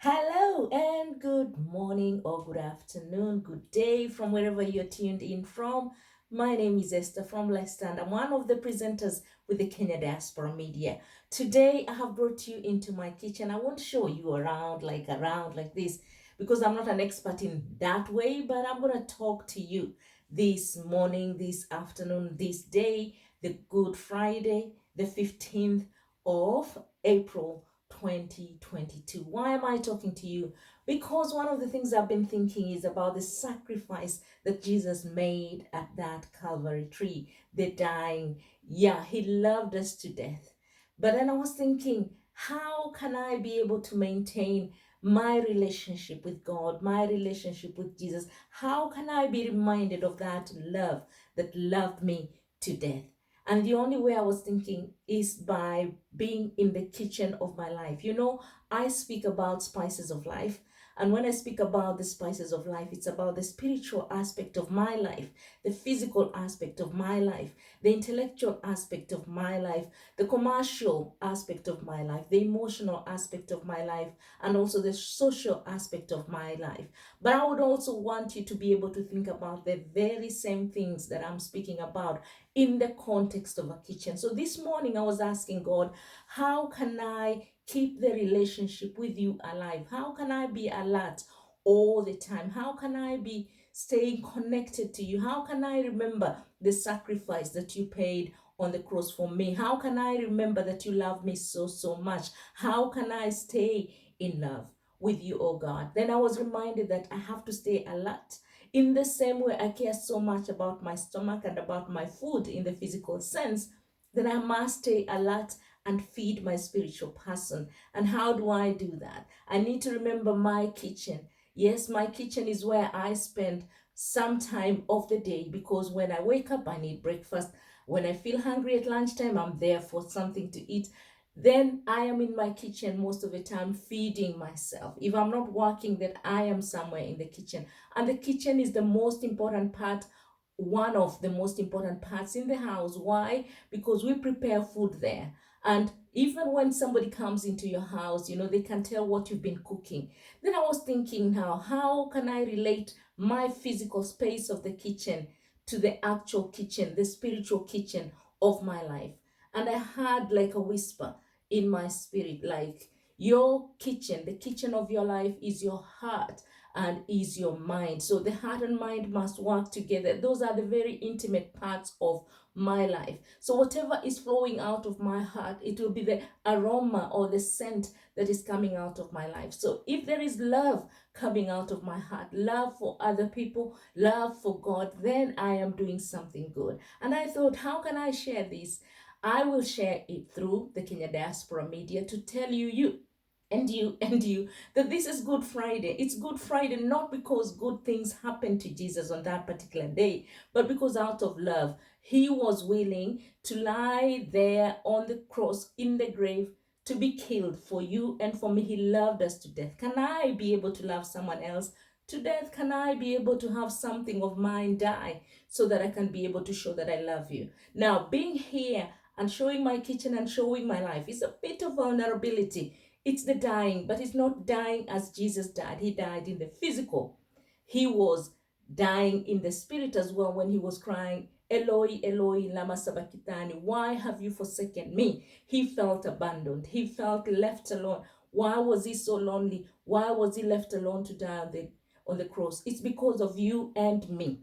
Hello and good morning or good afternoon, good day from wherever you're tuned in from. My name is Esther from Leicester and I'm one of the presenters with the Kenya Diaspora Media. Today I have brought you into my kitchen. I won't show you around like this because I'm not an expert in that way, but I'm going to talk to you this morning, this afternoon, this day, the Good Friday, the 15th of April 2022. Why am I talking to you? Because one of the things I've been thinking is about the sacrifice that Jesus made at that Calvary tree, the dying. Yeah, he loved us to death. But then I was thinking, how can I be able to maintain my relationship with God, my relationship with Jesus? How can I be reminded of that love that loved me to death? And the only way I was thinking is by being in the kitchen of my life. I speak about spices of life. And when I speak about the spices of life, it's about the spiritual aspect of my life, the physical aspect of my life, the intellectual aspect of my life, the commercial aspect of my life, the emotional aspect of my life, and also the social aspect of my life. But I would also want you to be able to think about the very same things that I'm speaking about in the context of a kitchen. So this morning I was asking God, how can I keep the relationship with you alive? How can I be alert all the time? How can I be staying connected to you? How can I remember the sacrifice that you paid on the cross for me? How can I remember that you love me so much? How can I stay in love with you, oh God? Then I was reminded that I have to stay alert. In the same way I care so much about my stomach and about my food in the physical sense, then I must stay alert and feed my spiritual person. And how do I do that? I need to remember my kitchen. Yes, my kitchen is where I spend some time of the day, because when I wake up, I need breakfast. When I feel hungry at lunchtime, I'm there for something to eat. Then I am in my kitchen most of the time feeding myself. If I'm not working, then I am somewhere in the kitchen. And the kitchen is the most important part, one of the most important parts in the house. Why? Because we prepare food there. And even when somebody comes into your house, they can tell what you've been cooking. Then I was thinking now, how can I relate my physical space of the kitchen to the actual kitchen, the spiritual kitchen of my life? And I had like a whisper in my spirit, like, your kitchen, the kitchen of your life, is your heart and is your mind. So the heart and mind must work together. Those are the very intimate parts of my life. So whatever is flowing out of my heart, it will be the aroma or the scent that is coming out of my life. So if there is love coming out of my heart, love for other people, love for God, then I am doing something good. And I thought, how can I share this? I will share it through the Kenya Diaspora Media to tell you and you that this is Good Friday. It's Good Friday not because good things happened to Jesus on that particular day, but because out of love, he was willing to lie there on the cross in the grave to be killed for you and for me. He loved us to death. Can I be able to love someone else to death? Can I be able to have something of mine die so that I can be able to show that I love you? Now, being here and showing my kitchen and showing my life is a bit of vulnerability. It's the dying, but it's not dying as Jesus died. He died in the physical. He was dying in the spirit as well when he was crying, Eloi, Eloi, lama sabachthani, why have you forsaken me? He felt abandoned. He felt left alone. Why was he so lonely? Why was he left alone to die on the cross? It's because of you and me.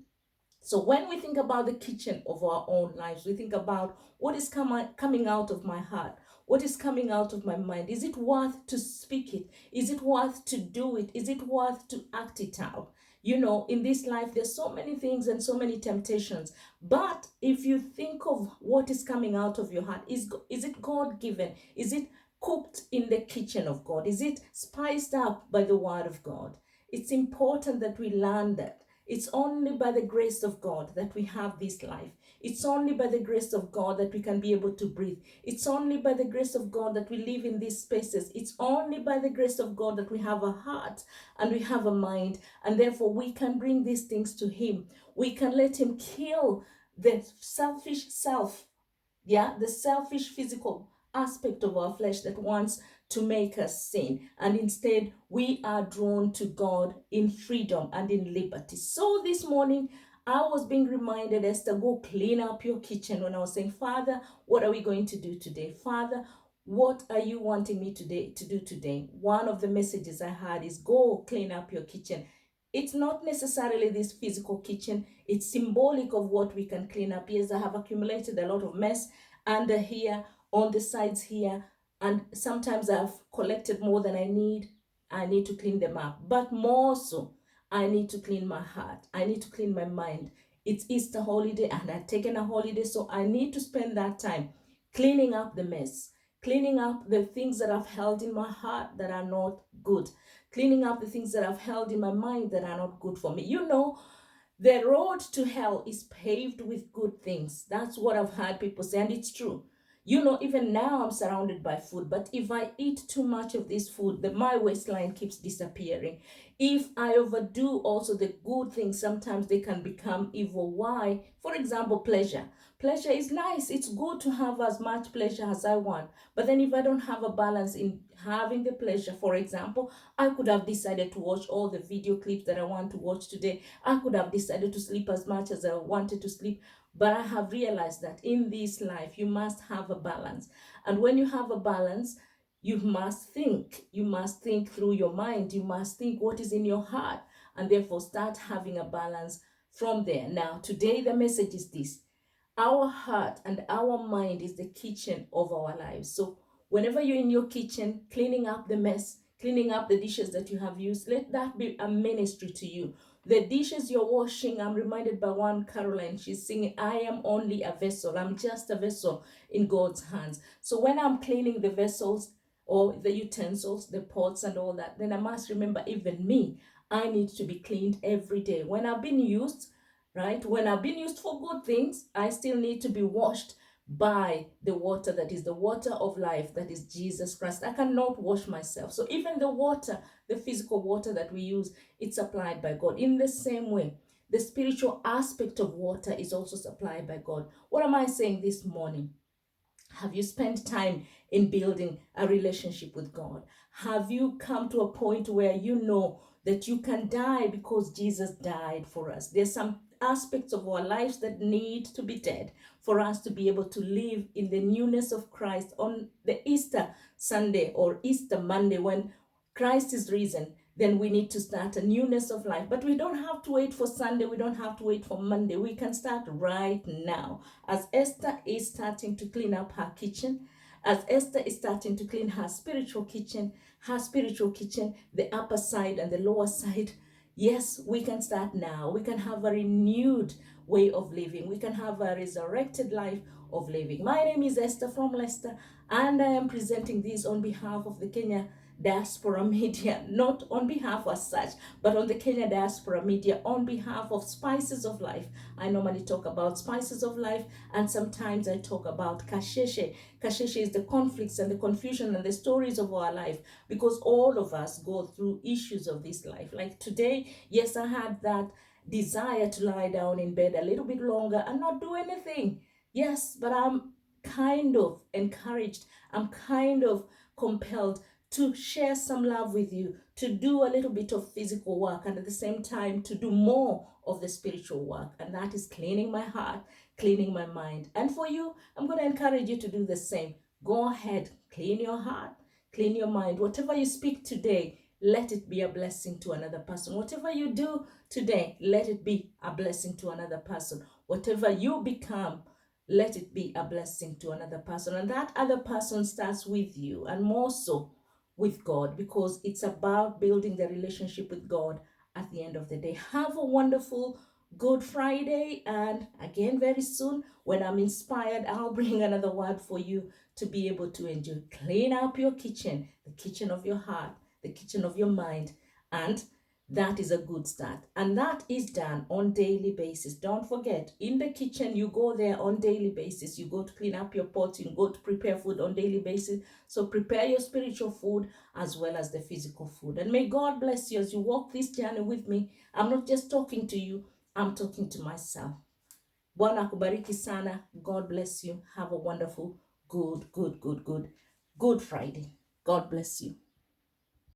So when we think about the kitchen of our own lives, we think about what is coming out of my heart, what is coming out of my mind. Is it worth to speak it? Is it worth to do it? Is it worth to act it out? In this life, there's so many things and so many temptations. But if you think of what is coming out of your heart, is it God given? Is it cooked in the kitchen of God? Is it spiced up by the word of God? It's important that we learn that. It's only by the grace of God that we have this life. It's only by the grace of God that we can be able to breathe. It's only by the grace of God that we live in these spaces. It's only by the grace of God that we have a heart and we have a mind, and therefore we can bring these things to Him. We can let Him kill the selfish self, the selfish physical aspect of our flesh that wants to make us sin. And instead, we are drawn to God in freedom and in liberty. So this morning, I was being reminded, Esther, go clean up your kitchen. When I was saying, Father, what are we going to do today? Father, what are you wanting me to do today? One of the messages I had is go clean up your kitchen. It's not necessarily this physical kitchen. It's symbolic of what we can clean up. Yes, I have accumulated a lot of mess under here, on the sides here, and sometimes I've collected more than I need. I need to clean them up. But more so, I need to clean my heart. I need to clean my mind. It's Easter holiday and I've taken a holiday, so I need to spend that time cleaning up the mess, cleaning up the things that I've held in my heart that are not good, cleaning up the things that I've held in my mind that are not good for me. You know, the road to hell is paved with good things. That's what I've heard people say, and it's true. You know, even now I'm surrounded by food, but if I eat too much of this food, my waistline keeps disappearing. If I overdo also the good things, sometimes they can become evil. Why? For example, pleasure. Pleasure is nice. It's good to have as much pleasure as I want. But then if I don't have a balance in having the pleasure, for example, I could have decided to watch all the video clips that I want to watch today. I could have decided to sleep as much as I wanted to sleep. But I have realized that in this life, you must have a balance. And when you have a balance, you must think. You must think through your mind. You must think what is in your heart. And therefore, start having a balance from there. Now, today, the message is this: our heart and our mind is the kitchen of our lives. So whenever you're in your kitchen, cleaning up the mess, cleaning up the dishes that you have used, let that be a ministry to you. The dishes you're washing, I'm reminded by one Caroline, she's singing, I am only a vessel. I'm just a vessel in God's hands. So when I'm cleaning the vessels or the utensils, the pots and all that, then I must remember even me, I need to be cleaned every day. When I've been used, right? When I've been used for good things, I still need to be washed by the water that is the water of life, that is Jesus Christ. I cannot wash myself. So even the water, the physical water that we use, it's supplied by God. In the same way, the spiritual aspect of water is also supplied by God. What am I saying this morning? Have you spent time in building a relationship with God? Have you come to a point where you know that you can die because Jesus died for us? There's some aspects of our lives that need to be dead for us to be able to live in the newness of Christ on the Easter Sunday or Easter Monday when Christ is risen. Then we need to start a newness of life. But we don't have to wait for Sunday. We don't have to wait for Monday. We can start right now. As Esther is starting to clean up her kitchen, as Esther is starting to clean her spiritual kitchen, the upper side and the lower side, yes, we can start now. We can have a renewed way of living. We can have a resurrected life of living. My name is Esther from Leicester, and I am presenting this on behalf of the Kenya Diaspora Media, not on behalf as such, but on the Kenya Diaspora Media, on behalf of Spices of Life. I normally talk about Spices of Life, and sometimes I talk about Kasheshe. Kasheshe is the conflicts and the confusion and the stories of our life, because all of us go through issues of this life. Like today, yes, I had that desire to lie down in bed a little bit longer and not do anything. Yes, but I'm kind of encouraged. I'm kind of compelled to share some love with you, to do a little bit of physical work, and at the same time to do more of the spiritual work, and that is cleaning my heart, cleaning my mind. And for you, I'm going to encourage you to do the same. Go ahead, clean your heart, clean your mind. Whatever you speak today, let it be a blessing to another person. Whatever you do today, let it be a blessing to another person. Whatever you become, let it be a blessing to another person. And that other person starts with you, and more so with God, because it's about building the relationship with God at the end of the day. Have a wonderful Good Friday, and again very soon when I'm inspired, I'll bring another word for you to be able to enjoy. Clean up your kitchen, the kitchen of your heart, the kitchen of your mind, and that is a good start. And that is done on daily basis. Don't forget, in the kitchen, you go there on daily basis. You go to clean up your pots, you go to prepare food on daily basis. So prepare your spiritual food as well as the physical food. And may God bless you as you walk this journey with me. I'm not just talking to you, I'm talking to myself. Bwana akubariki sana. God bless you. Have a wonderful, good Friday. God bless you.